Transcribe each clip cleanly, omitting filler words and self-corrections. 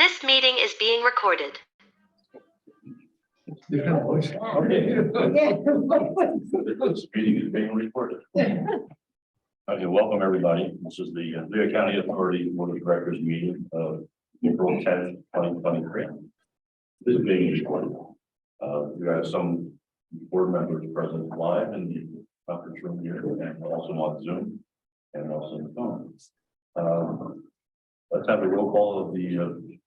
This meeting is being recorded. Okay. This meeting is being recorded. Okay, welcome everybody. This is the Lehigh County Authority Board of Directors meeting of April 10th, 2023. This is being recorded. We have some board members present live in the conference room here and also on Zoom and also on the phone. Let's have a roll call of the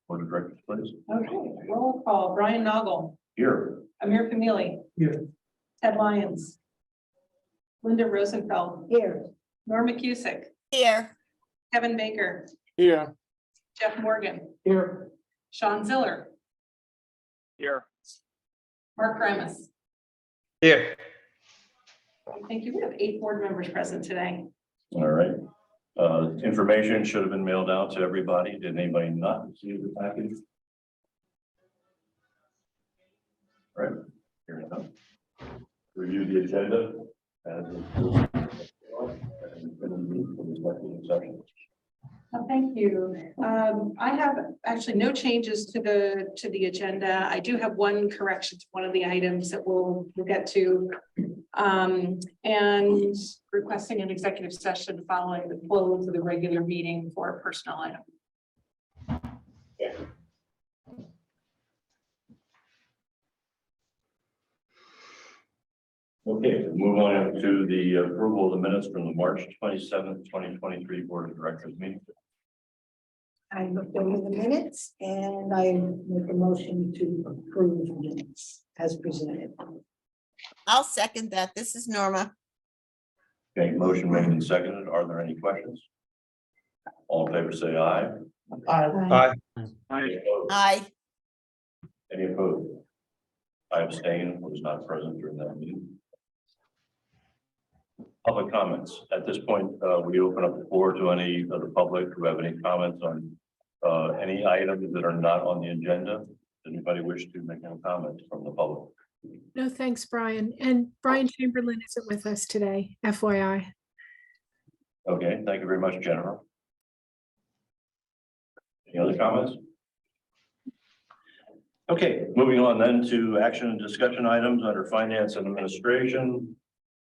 Board of Directors, please. Okay, roll call. Brian Noggle. Here. Amir Kamili. Here. Ted Lyons. Linda Rosenfeld. Here. Norma Cusick. Here. Kevin Baker. Here. Jeff Morgan. Here. Sean Ziller. Here. Mark Ramus. Here. Thank you. We have 8 board members present today. All right. Information should have been mailed out to everybody. Did anybody not receive the package? All right. Here we go. Review the agenda. Thank you. I have actually no changes to the agenda. I do have one correction to one of the items that we'll get to. And requesting an executive session following the close of the regular meeting for a personnel item. Okay, move on to the approval of the minutes from the March 27th, 2023 Board of Directors meeting. I looked over the minutes and I make a motion to approve the minutes as presented. I'll second that. This is Norma. Okay, motion made and seconded. Are there any questions? All in favor, say aye. Aye. Any opposed? Aye. Any opposed? I abstain, was not present during that meeting. Public comments. At this point, we open up the floor to any of the public who have any comments on any items that are not on the agenda. Does anybody wish to make any comments from the public? No, thanks, Brian. And Brian Chamberlain isn't with us today, FYI. Okay, thank you very much, Jennifer. Any other comments? Okay, moving on then to action and discussion items under finance and administration.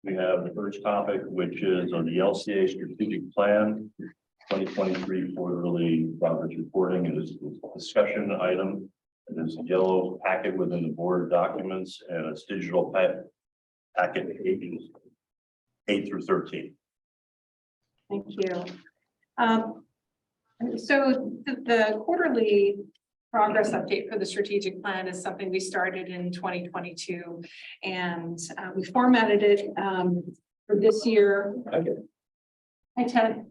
We have the first topic, which is on the LCA strategic plan 2023 quarterly progress reporting. It is a discussion item. It is a yellow packet within the board documents and it's digital packet pages 8 through 13. Thank you. So the quarterly progress update for the strategic plan is something we started in 2022 and we formatted it for this year. Okay. Hi, Ted.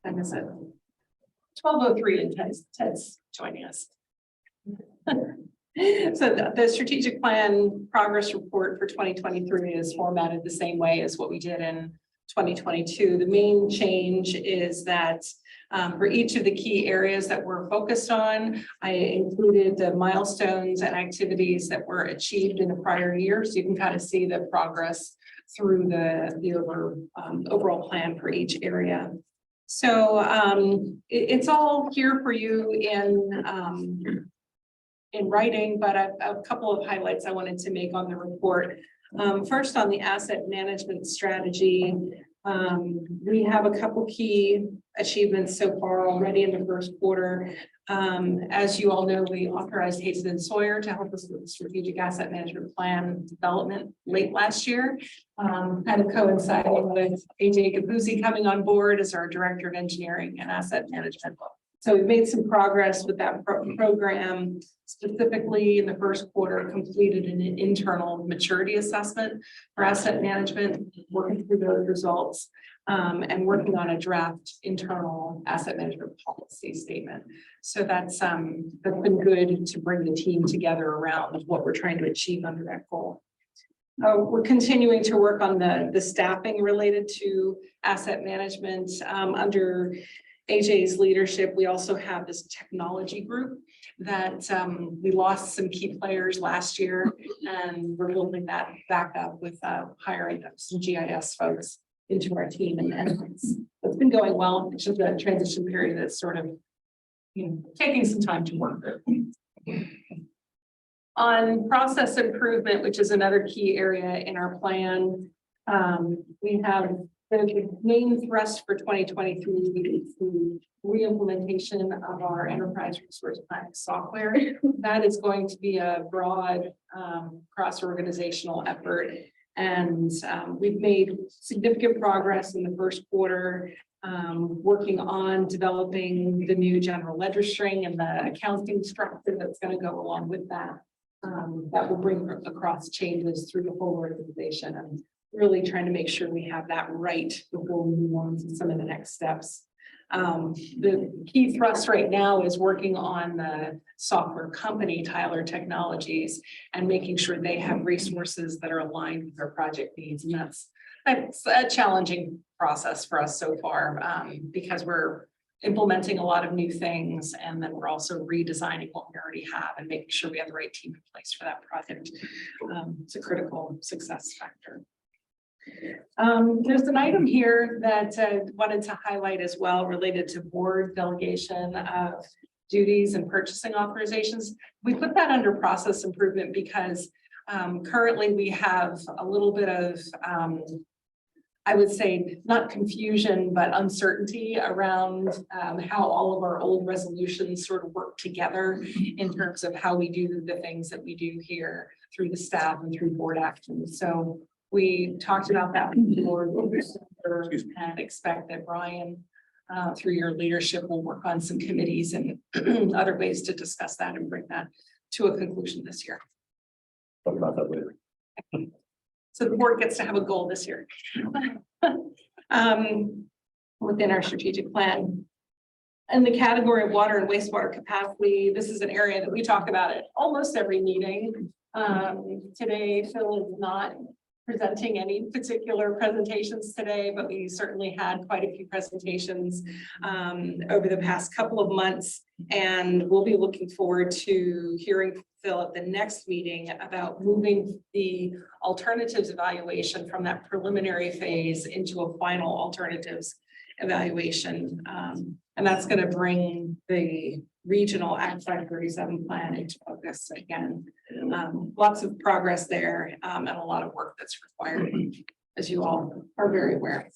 I miss it. 12:03 and Ted's joining us. So the strategic plan progress report for 2023 is formatted the same way as what we did in 2022. The main change is that for each of the key areas that we're focused on, I included the milestones and activities that were achieved in the prior year. So you can kind of see the progress through the overall plan for each area. So it's all here for you in writing, but a couple of highlights I wanted to make on the report. First, on the asset management strategy, we have a couple key achievements so far already in the first quarter. As you all know, we authorized Hazen & Sawyer to help us with the strategic asset management plan development late last year, kind of coinciding with AJ Gabuzzi coming on board as our Director of Engineering and Asset Management. So we've made some progress with that program. Specifically in the first quarter, completed an internal maturity assessment for asset management, working through those results, and working on a draft internal asset management policy statement. So that's been good to bring the team together around what we're trying to achieve under that goal. We're continuing to work on the staffing related to asset management under AJ's leadership. We also have this technology group that we lost some key players last year, and we're building that back up with hiring some GIS folks into our team. And it's been going well. It's just a transition period that's sort of taking some time to work through. On process improvement, which is another key area in our plan, we have the main thrust for 2023 is the re-implementation of our enterprise resource planning software. That is going to be a broad cross-organizational effort. And we've made significant progress in the first quarter, working on developing the new general ledger string and the accounting structure that's going to go along with that. That will bring across changes through the whole organization, and really trying to make sure we have that right before we move on to some of the next steps. The key thrust right now is working on the software company, Tyler Technologies, and making sure they have resources that are aligned with our project needs. And that's a challenging process for us so far, because we're implementing a lot of new things, and then we're also redesigning what we already have and making sure we have the right team in place for that project. It's a critical success factor. There's an item here that I wanted to highlight as well, related to board delegation of duties and purchasing authorizations. We put that under process improvement because currently we have a little bit of I would say not confusion, but uncertainty around how all of our old resolutions sort of work together in terms of how we do the things that we do here through the staff and through board actions. So we talked about that before, and expect that Brian, through your leadership, will work on some committees and other ways to discuss that and bring that to a conclusion this year. Talk about that later. So the board gets to have a goal this year within our strategic plan. In the category of water and wastewater capacity, this is an area that we talk about at almost every meeting. Today, Phil is not presenting any particular presentations today, but we certainly had quite a few presentations over the past couple of months, and we'll be looking forward to hearing from Phil at the next meeting about moving the alternatives evaluation from that preliminary phase into a final alternatives evaluation. And that's going to bring the regional Act 537 plan into focus again. Lots of progress there, and a lot of work that's required, as you all are very aware.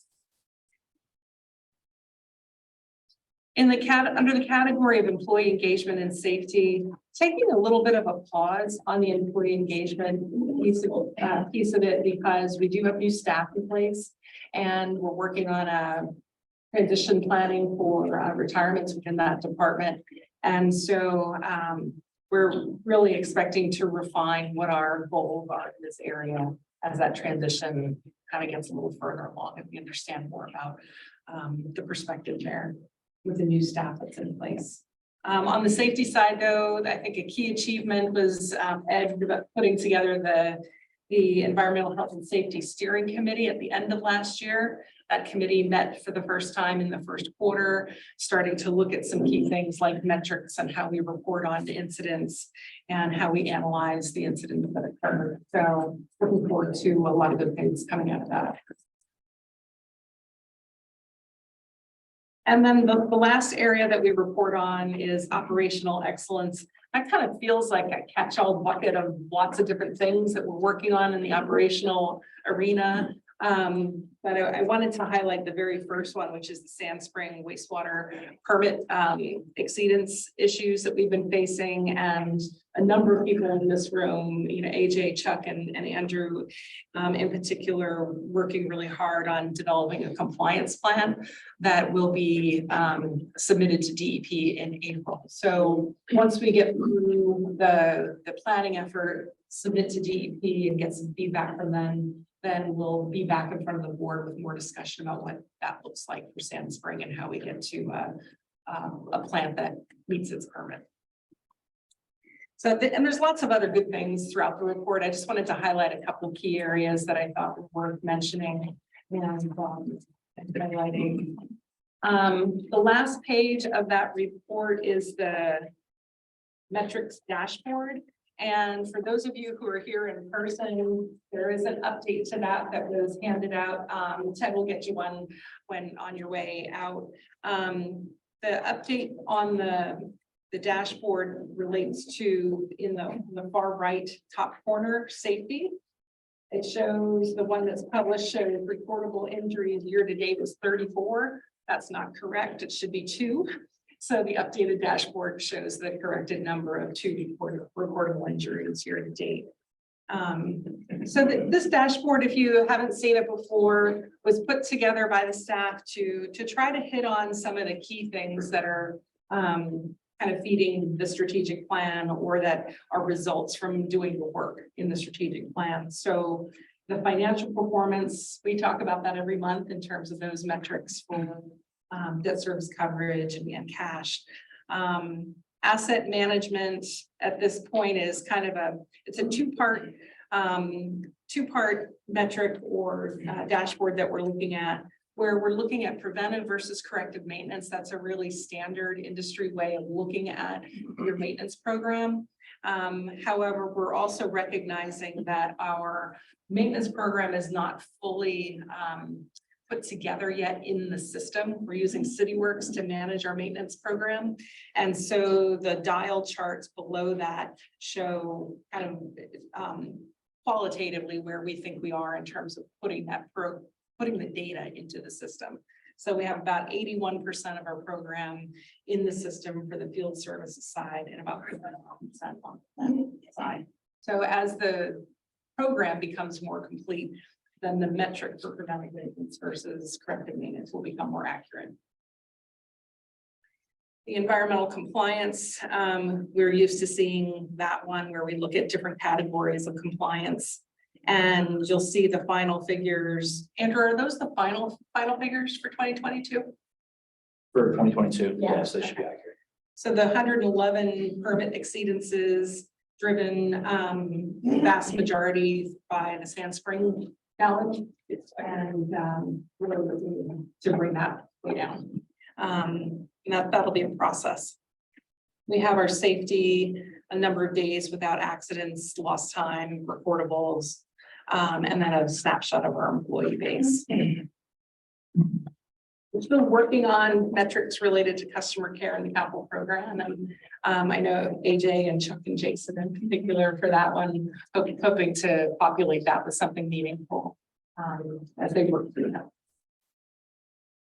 In the under the category of employee engagement and safety, taking a little bit of a pause on the employee engagement piece of it, because we do have new staff in place, and we're working on a transition planning for retirements within that department. And so we're really expecting to refine what our goals are in this area as that transition kind of gets a little further along, and we understand more about the perspective there with the new staff that's in place. On the safety side, though, I think a key achievement was Ed putting together the Environmental Health and Safety Steering Committee at the end of last year. That committee met for the first time in the first quarter, starting to look at some key things like metrics and how we report on to incidents and how we analyze the incidents that occurred. So looking forward to a lot of good things coming out of that. And then the last area that we report on is operational excellence. That kind of feels like a catch-all bucket of lots of different things that we're working on in the operational arena. But I wanted to highlight the very first one, which is the Sand Spring wastewater permit exceedance issues that we've been facing, and a number of people in this room, AJ, Chuck, and Andrew in particular, working really hard on developing a compliance plan that will be submitted to DEP in April. So once we get through the planning effort, submit to DEP and get some feedback from them, then we'll be back in front of the board with more discussion about what that looks like for Sand Spring and how we get to a plant that meets its permit. So, and there's lots of other good things throughout the report. I just wanted to highlight a couple of key areas that I thought were worth mentioning and highlighting. The last page of that report is the metrics dashboard. And for those of you who are here in person, there is an update to that was handed out. Ted will get you one when on your way out. The update on the dashboard relates to in the far right top corner, safety. It shows the one that's published shows recordable injuries year to date was 34. That's not correct. It should be 2. So the updated dashboard shows the corrected number of 2 recordable injuries year to date. So this dashboard, if you haven't seen it before, was put together by the staff to try to hit on some of the key things that are kind of feeding the strategic plan or that are results from doing the work in the strategic plan. So the financial performance, we talk about that every month in terms of those metrics for debt service coverage and cash. Asset management at this point is kind of it's a two-part metric or dashboard that we're looking at, where we're looking at preventive versus corrective maintenance. That's a really standard industry way of looking at your maintenance program. However, we're also recognizing that our maintenance program is not fully put together yet in the system. We're using CityWorks to manage our maintenance program. And so the dial charts below that show kind of qualitatively where we think we are in terms of putting the data into the system. So we have about 81% of our program in the system for the field services side and about 7% on that side. So as the program becomes more complete, then the metric for preventive maintenance versus corrective maintenance will become more accurate. The environmental compliance, we're used to seeing that one where we look at different categories of compliance. And you'll see the final figures. Andrew, are those the final figures for 2022? For 2022, Yeah. yes, they should be accurate. So the 111 permit exceedances driven vast majority by the Sand Spring challenge. And we're looking to bring that way down. And that'll be a process. We have our safety, a number of days without accidents, lost time, reportables, and then a snapshot of our employee base. We're still working on metrics related to customer care in the capital program. And I know AJ and Chuck and Jason in particular for that one, hoping to populate that with something meaningful as they work through that.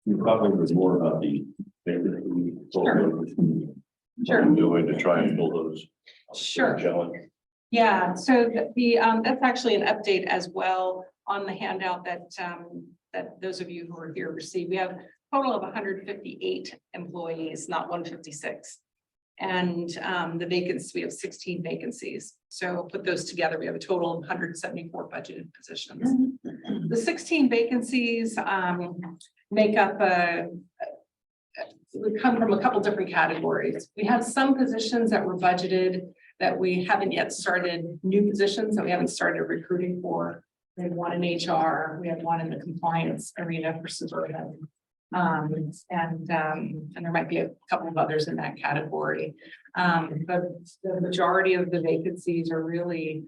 You probably was more about the. Sure. Doing to try and fill those. Sure. Challenge. Yeah, so that's actually an update as well on the handout that that those of you who are here received. We have a total of 158 employees, not 156. And the vacancies, we have 16 vacancies. So put those together, we have a total of 174 budgeted positions. The 16 vacancies make up we come from a couple different categories. We have some positions that were budgeted that we haven't yet started, new positions that we haven't started recruiting for. We have one in HR, we have one in the compliance arena for suburban. And there might be a couple of others in that category. But the majority of the vacancies are really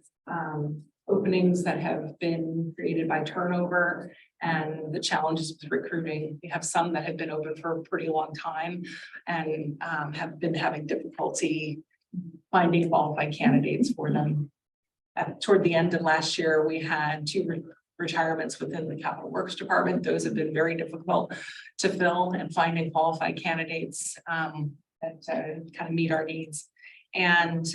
openings that have been created by turnover and the challenges with recruiting. We have some that have been open for a pretty long time and have been having difficulty finding qualified candidates for them. Toward the end of last year, we had 2 retirements within the Capital Works Department. Those have been very difficult to fill, and finding qualified candidates that kind of meet our needs. And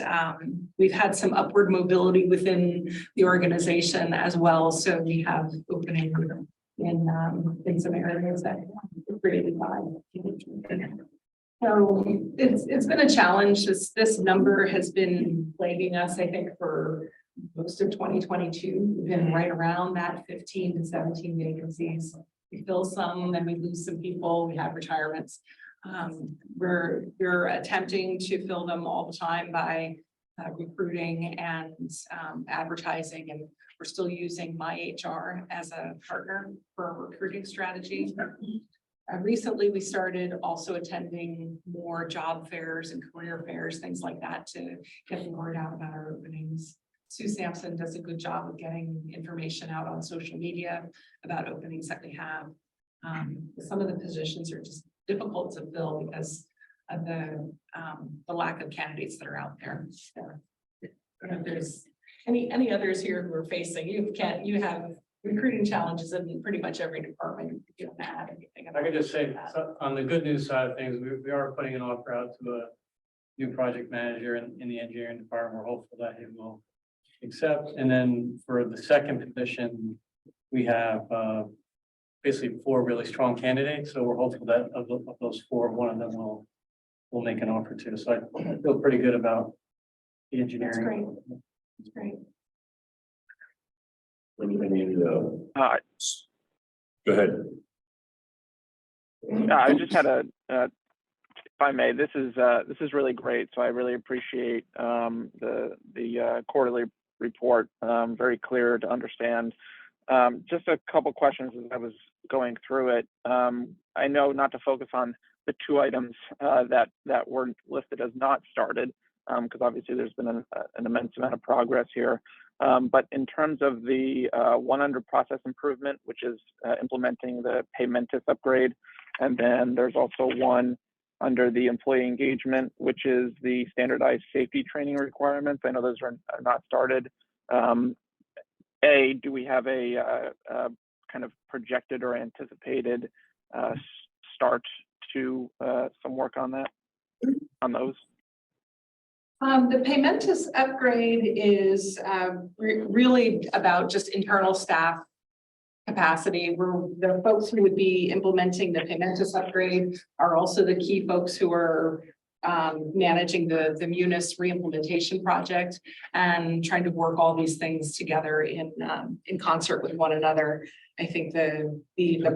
we've had some upward mobility within the organization as well. So we have opening in some areas that are created by. So it's been a challenge. This number has been plaguing us, I think, for most of 2022. We've been right around that 15 to 17 vacancies. We fill some, then we lose some people. We have retirements. We're attempting to fill them all the time by recruiting and advertising, and we're still using My HR as a partner for a recruiting strategy. Recently, we started also attending more job fairs and career fairs, things like that, to get the word out about our openings. Sue Sampson does a good job of getting information out on social media about openings that we have. Some of the positions are just difficult to fill because of the lack of candidates that are out there. So, if there's any others here who are facing, you have recruiting challenges in pretty much every department. You don't add anything. I could just say, that. so on the good news side of things, we are putting an offer out to a new project manager in the engineering department. We're hopeful that he will accept. And then for the second position, we have basically 4 really strong candidates. So we're hopeful that of those 4, one of them will make an offer too. So I feel pretty good about the engineering. That's great. That's great. Go ahead. I just had if I may, this is really great. So I really appreciate the quarterly report. Very clear to understand. Just a couple questions as I was going through it. I know not to focus on the 2 items that were listed as not started, because obviously there's been an immense amount of progress here. But in terms of the 100 process improvement, which is implementing the Paymentus upgrade, and then there's also one under the employee engagement, which is the standardized safety training requirements. I know those are not started. Do we have a kind of projected or anticipated start to some work on those? The Paymentus upgrade is really about just internal staff capacity. The folks who would be implementing the Paymentus upgrade are also the key folks who are managing the Munis reimplementation project and trying to work all these things together in concert with one another. I think the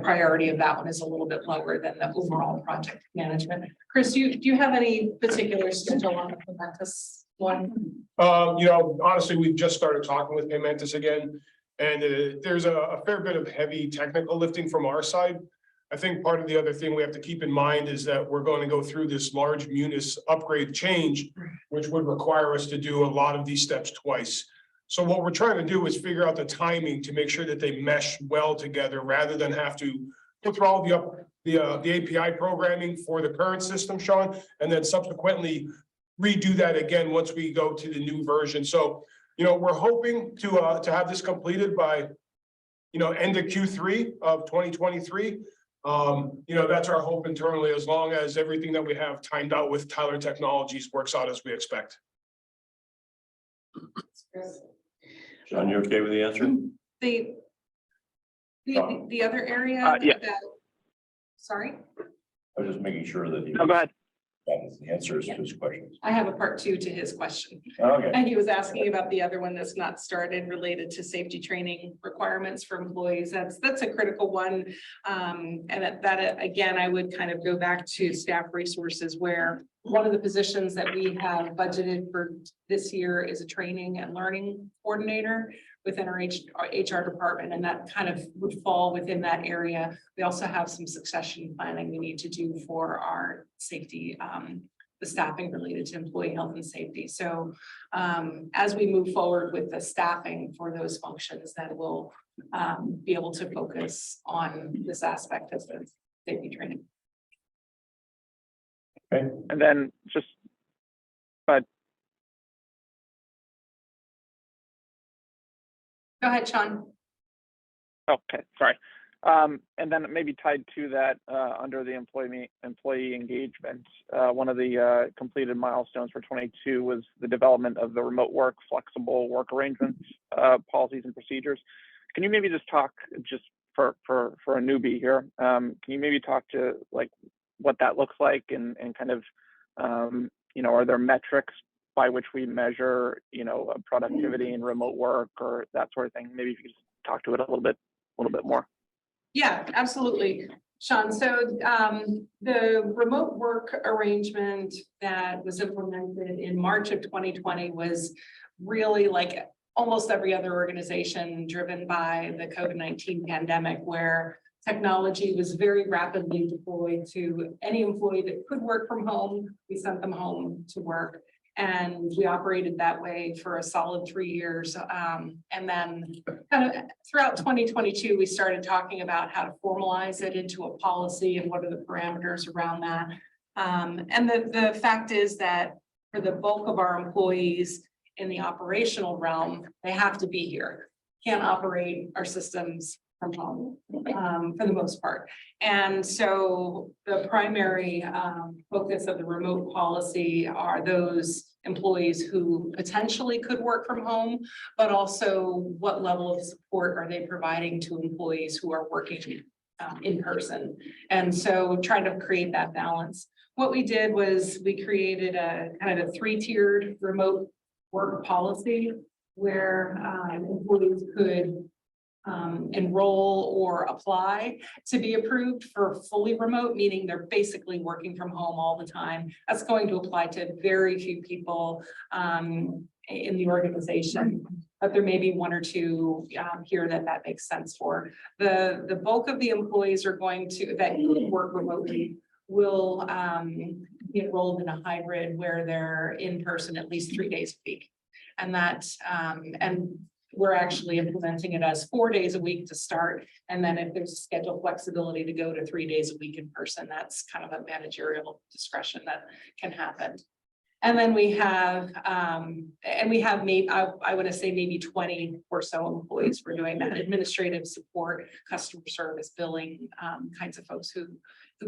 priority of that one is a little bit lower than the overall project management. Chris, do you have any particular schedule on the Paymentus one? Honestly, we've just started talking with Paymentus again, and there's a fair bit of heavy technical lifting from our side. I think part of the other thing we have to keep in mind is that we're going to go through this large Munis upgrade change, which would require us to do a lot of these steps twice. So what we're trying to do is figure out the timing to make sure that they mesh well together rather than have to go through all the API programming for the current system, Sean, and then subsequently redo that again once we go to the new version. So, we're hoping to have this completed by, end of Q3 of 2023. That's our hope internally, as long as everything that we have timed out with Tyler Technologies works out as we expect. Sean, you okay with the answer? The other area Yeah. Sorry? I was just making sure that he No, go ahead. got the answers to his questions. I have a part 2 to his question. Okay. And he was asking about the other one that's not started related to safety training requirements for employees. That's a critical one. And that again, I would kind of go back to staff resources, where one of the positions that we have budgeted for this year is a training and learning coordinator within our HR department, and that kind of would fall within that area. We also have some succession planning we need to do for our safety, the staffing related to employee health and safety. So as we move forward with the staffing for those functions, then we'll be able to focus on this aspect of the safety training. Okay. And then Go ahead, Sean. okay, sorry. And then maybe tied to that, under the employee engagement, one of the completed milestones for 22 was the development of the remote work, flexible work arrangements, policies and procedures. Can you maybe just talk, just for a newbie here, can you maybe talk to like what that looks like, and kind of, are there metrics by which we measure, productivity and remote work or that sort of thing? Maybe if you could just talk to it a little bit more. Yeah, absolutely, Sean. So the remote work arrangement that was implemented in March of 2020 was really like almost every other organization driven by the COVID-19 pandemic, where technology was very rapidly deployed to any employee that could work from home. We sent them home to work. And we operated that way for a solid 3 years. And then kind of throughout 2022, we started talking about how to formalize it into a policy and what are the parameters around that. And the fact is that for the bulk of our employees in the operational realm, they have to be here. Can't operate our systems from home, for the most part. And so the primary focus of the remote policy are those employees who potentially could work from home, but also what level of support are they providing to employees who are working in person. And so trying to create that balance. What we did was we created a kind of a 3-tiered remote work policy where employees could enroll or apply to be approved for fully remote, meaning they're basically working from home all the time. That's going to apply to very few people in the organization, but there may be 1 or 2 here that makes sense for. The bulk of the employees are going to that work remotely will be enrolled in a hybrid where they're in person at least 3 days a week. And that and we're actually implementing it as 4 days a week to start. And then if there's schedule flexibility to go to 3 days a week in person, that's kind of a managerial discretion that can happen. And then we have maybe, I would say maybe 20 or so employees for doing that administrative support, customer service, billing, kinds of folks who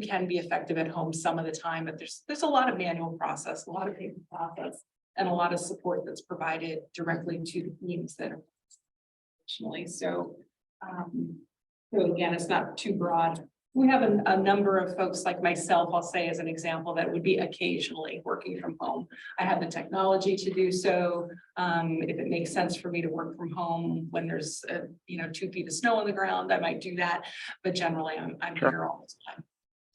can be effective at home some of the time, but there's a lot of manual process, a lot of paper process, and a lot of support that's provided directly to the teams that are professionally. So again, it's not too broad. We have a number of folks like myself, I'll say as an example, that would be occasionally working from home. I have the technology to do so. If it makes sense for me to work from home when there's 2 feet of snow on the ground, I might do that. But generally I'm here all the time.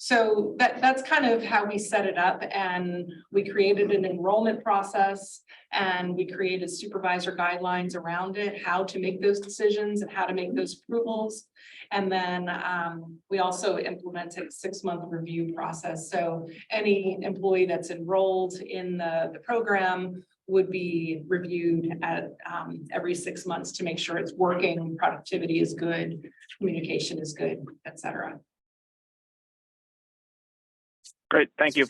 So that's kind of how we set it up, and we created an enrollment process and we created supervisor guidelines around it, how to make those decisions and how to make those approvals. And then we also implemented a 6-month review process. So any employee that's enrolled in the program would be reviewed at every 6 months to make sure it's working, productivity is good, communication is good, et cetera. Great, thank you.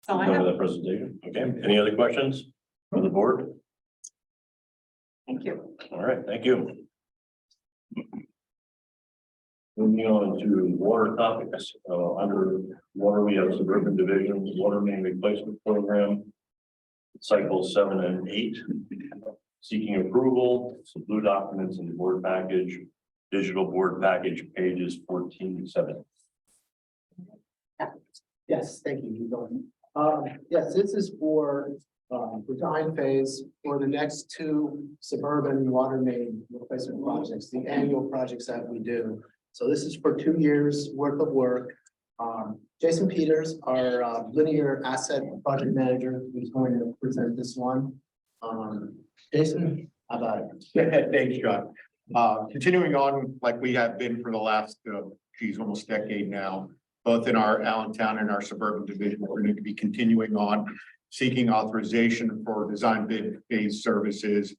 So I Done have, with that presentation. Okay, any other questions from the board? thank you. All right, thank you. Moving on to water topics, under water, we have suburban division, water main replacement program, cycles 7 and 8. Seeking approval, some blue documents in the board package, digital board package, pages 14 to 7. Yes, thank you. Yes, this is for design phase for the next 2 suburban water main replacement projects, the annual projects that we do. So this is for 2 years worth of work. Jason Peters, our linear asset project manager, who's going to present this one. Jason, how about it? Thanks, John. Continuing on like we have been for the last, almost decade now, both in our Allentown and our suburban division, we're going to be continuing on seeking authorization for design bid phase services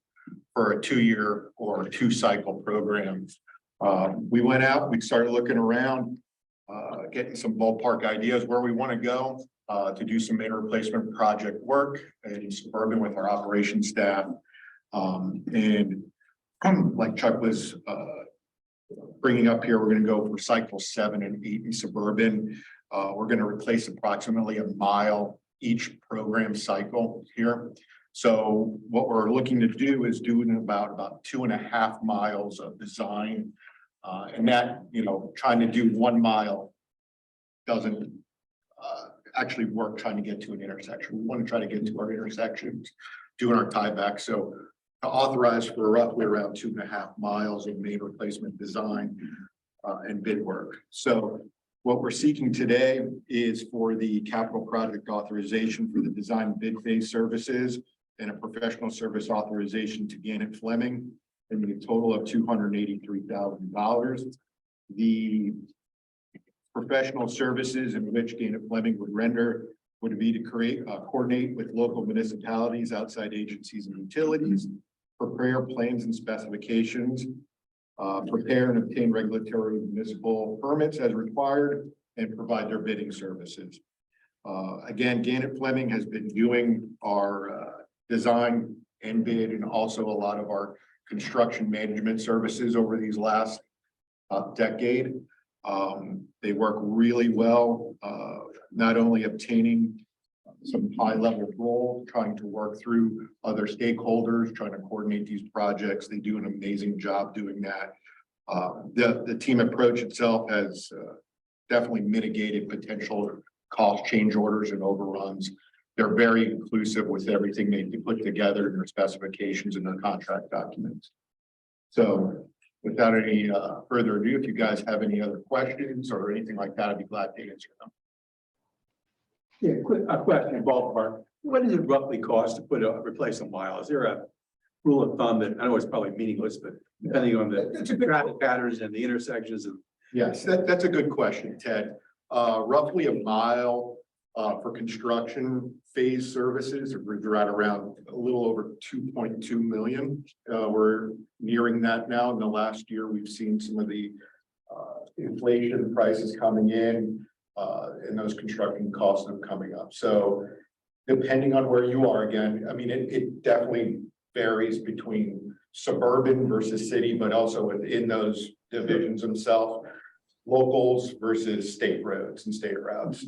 for a 2-year or 2-cycle program. We went out, we started looking around, getting some ballpark ideas where we want to go to do some main replacement project work in suburban with our operations staff. And like Chuck was bringing up here, we're going to go for cycle 7 and 8 in suburban. We're going to replace approximately a mile each program cycle here. So what we're looking to do is doing about 2.5 miles of design. And that, trying to do 1 mile doesn't actually work trying to get to an intersection. We want to try to get to our intersections, doing our tieback. So authorized for roughly around 2.5 miles of main replacement design and bid work. So what we're seeking today is for the capital project authorization for the design bid phase services and a professional service authorization to Gannett Fleming in the total of $283,000. The Professional services in which Gannett Fleming would render would be to coordinate with local municipalities, outside agencies and utilities, prepare plans and specifications, prepare and obtain regulatory municipal permits as required, and provide their bidding services. Again, Gannett Fleming has been doing our design and bid, and also a lot of our construction management services over these last decade. They work really well, not only obtaining some high level role, trying to work through other stakeholders, trying to coordinate these projects. They do an amazing job doing that. The team approach itself has definitely mitigated potential cost change orders and overruns. They're very inclusive with everything they put together in their specifications and their contract documents. So without any further ado, if you guys have any other questions or anything like that, I'd be glad to answer them. Yeah, a question, ballpark. What does it roughly cost to replace a mile? Is there a rule of thumb that, I know it's probably meaningless, but depending on the traffic patterns and the intersections and. Yes, that's a good question, Ted. Roughly a mile for construction phase services, we're right around a little over 2.2 million. We're nearing that now. In the last year, we've seen some of the inflation prices coming in, and those construction costs are coming up. So depending on where you are, again, I mean, it definitely varies between suburban versus city, but also within those divisions themselves, locals versus state roads and state routes.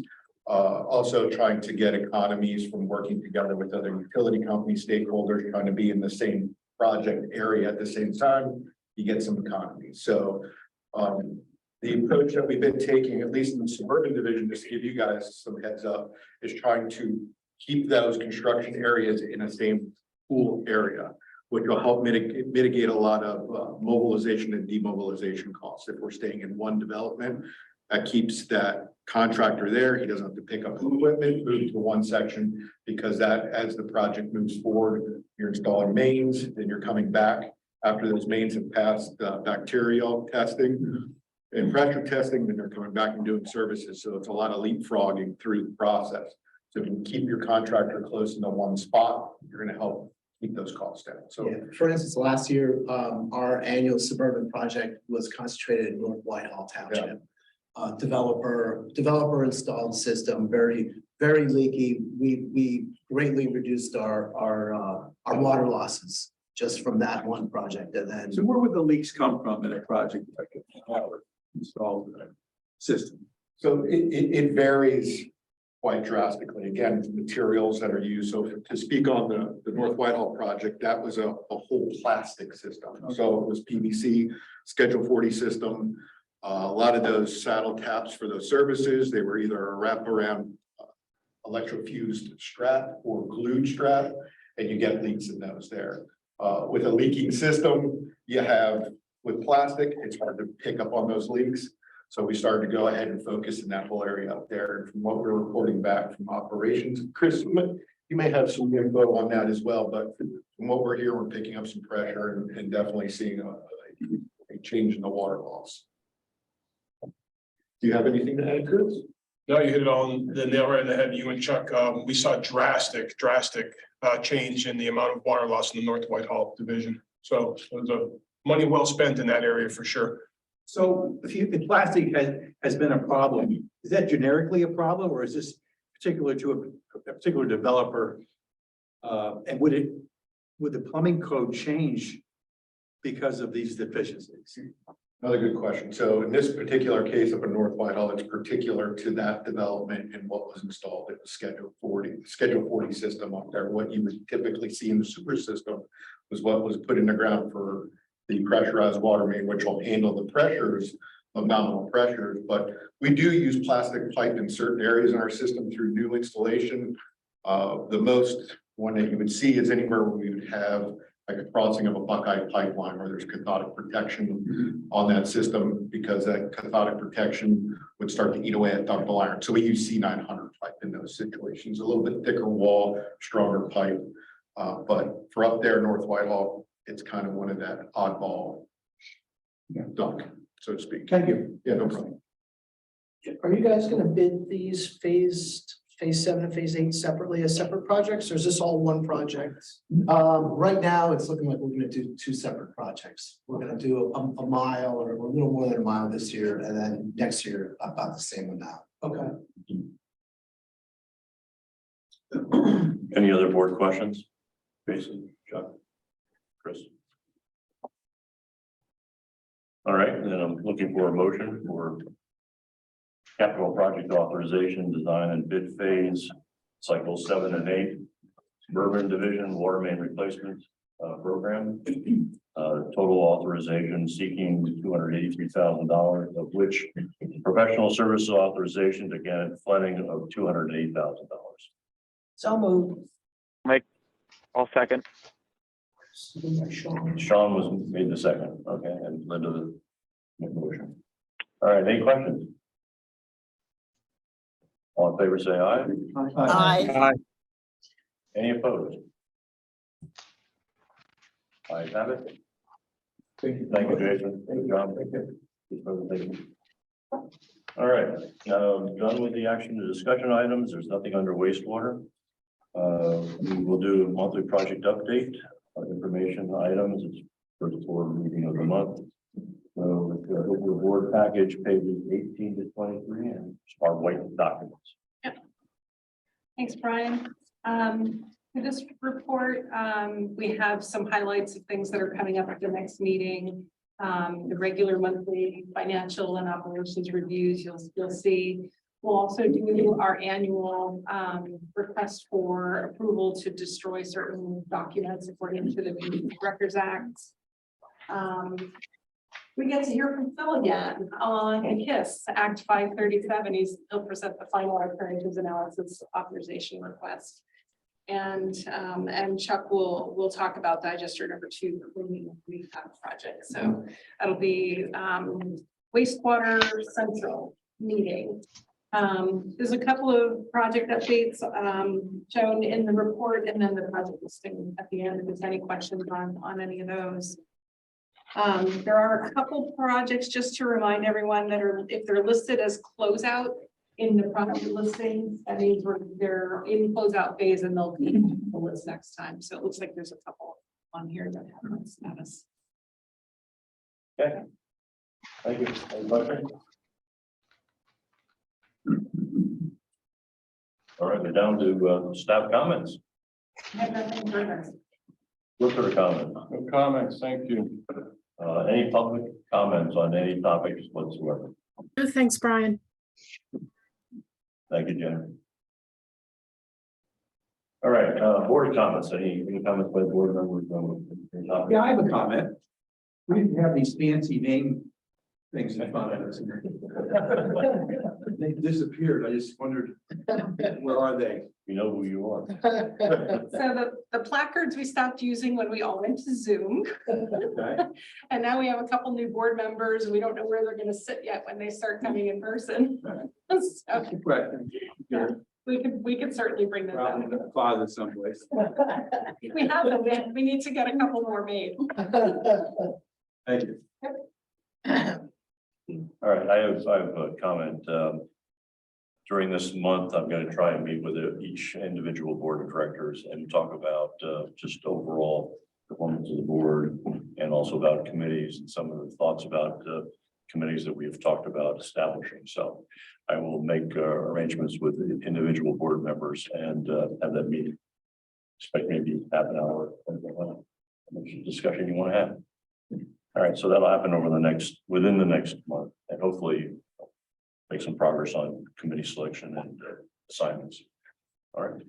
Also trying to get economies from working together with other utility company stakeholders, trying to be in the same project area at the same time, you get some economies. So the approach that we've been taking, at least in the suburban division, just to give you guys some heads up, is trying to keep those construction areas in a same pool area, which will help mitigate a lot of mobilization and demobilization costs. If we're staying in one development, that keeps that contractor there. He doesn't have to pick up equipment, move to one section, because that, as the project moves forward, you're installing mains, then you're coming back after those mains have passed bacterial testing and pressure testing, then they're coming back and doing services. So it's a lot of leapfrogging through the process. So if you can keep your contractor close into one spot, you're going to help keep those costs down. So Yeah, for instance, last year, our annual suburban project was concentrated in North Whitehall Township. Developer installed system, very leaky. We greatly reduced our water losses just from that one project. And then, So where would the leaks come from in a project like Howard installed the system? So it varies quite drastically. Again, materials that are used. So to speak on the North Whitehall project, that was a whole plastic system. So it was PVC, Schedule 40 system. A lot of those saddle caps for those services, they were either a wraparound electrofused strap or glued strap, and you get leaks in those there. With a leaking system, you have with plastic, it's hard to pick up on those leaks. So we started to go ahead and focus in that whole area up there. And from what we're reporting back from operations, Chris, you may have some info on that as well, but from what we're here, we're picking up some pressure and definitely seeing a change in the water loss. Do you have anything to add, Chris? No, you hit it on the nail right on the head, you and Chuck. We saw drastic change in the amount of water loss in the North Whitehall division. So it was a money well spent in that area for sure. So if plastic has been a problem, is that generically a problem, or is this particular to a particular developer? And would the plumbing code change because of these deficiencies? Another good question. So in this particular case up in North Whitehall, it's particular to that development and what was installed. It was Schedule 40 system up there. What you would typically see in the sewer system was what was put in the ground for the pressurized water main, which will handle the pressures of nominal pressures. But we do use plastic pipe in certain areas in our system through new installation. The most one that you would see is anywhere where we would have like a crossing of a Buckeye pipeline where there's cathodic protection on that system, because that cathodic protection would start to eat away at ductile iron. So we use C900 pipe in those situations, a little bit thicker wall, stronger pipe. But for up there, North Whitehall, it's kind of one of that oddball duck, so to speak. Thank you. Yeah, no problem. Are you guys gonna bid these phase 7 and phase 8 separately as separate projects, or is this all one project? Right now, it's looking like we're gonna do two separate projects. We're gonna do a mile or a little more than a mile this year, and then next year about the same amount. Okay. Any other board questions? Jason, Chuck, Chris? All right, then I'm looking for a motion for capital project authorization, design and bid phase, cycle 7 and 8, suburban division water main replacement program. Total authorization seeking $283,000, of which professional services authorization to Gannett Fleming of $208,000. So moved. I'll second. Sean was made the second, okay, and Linda the motion. All right, any questions? All in favor, say aye. Aye. Any opposed? I have it. Thank you, Jason. Thank you, John. Thank you. All right, done with the action to discussion items. There's nothing under wastewater. We will do a monthly project update, information items. It's first board meeting of the month. So the board package pages 18 to 23 and our white documents. Thanks, Brian. For this report, we have some highlights of things that are coming up at the next meeting. The regular monthly financial and operations reviews, you'll see. We'll also do our annual request for approval to destroy certain documents according to the Records Act. We get to hear from Phil again on the KISS Act 537. He'll present the final alternatives analysis authorization request. And Chuck will talk about digester number 2 when we have project. So that'll be wastewater central meeting. There's a couple of project updates shown in the report, and then the project listing at the end if there's any questions on any of those. There are a couple projects, just to remind everyone, that are, if they're listed as closeout in the project listing, that means they're in closeout phase and they'll be on the list next time. So it looks like there's a couple on here that have that status. Okay. Thank you. Any questions? All right, we're down to staff comments. I have nothing further. What sort of comments? No comments, thank you. Any public comments on any topics whatsoever? No, thanks, Brian. Thank you, Jen. All right, board comments. Any comments by the board members? Yeah, I have a comment. We didn't have these fancy name things in front of us. They disappeared. I just wondered, where are they? You know who you are. So the placards we stopped using when we all went to Zoom. Okay. And now we have a couple new board members. We don't know where they're gonna sit yet when they start coming in person. So Right. yeah, we could certainly bring them Probably up. in the closet someplace. We have them. We need to get a couple more made. Thank you. All right, I have a comment. During this month, I'm going to try and meet with each individual board of directors and talk about just overall performance of the board and also about committees and some of the thoughts about committees that we've talked about establishing. So I will make arrangements with individual board members and have that meeting. Expect maybe half an hour. How much discussion you want to have. All right, so that'll happen within the next month, and hopefully make some progress on committee selection and assignments. All right.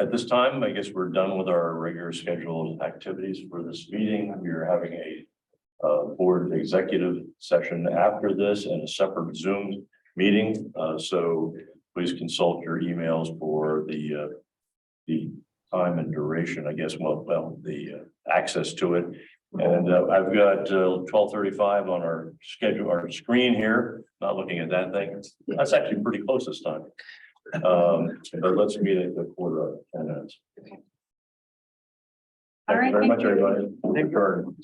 At this time, I guess we're done with our regular scheduled activities for this meeting. We are having a board executive session after this and a separate Zoom meeting. So please consult your emails for the time and duration, I guess, well, the access to it. And I've got 12:35 on our schedule, our screen here, not looking at that thing. That's actually pretty close this time. But let's meet at the 10:15. All right, Thank you very thank much, you. everybody. Thank you.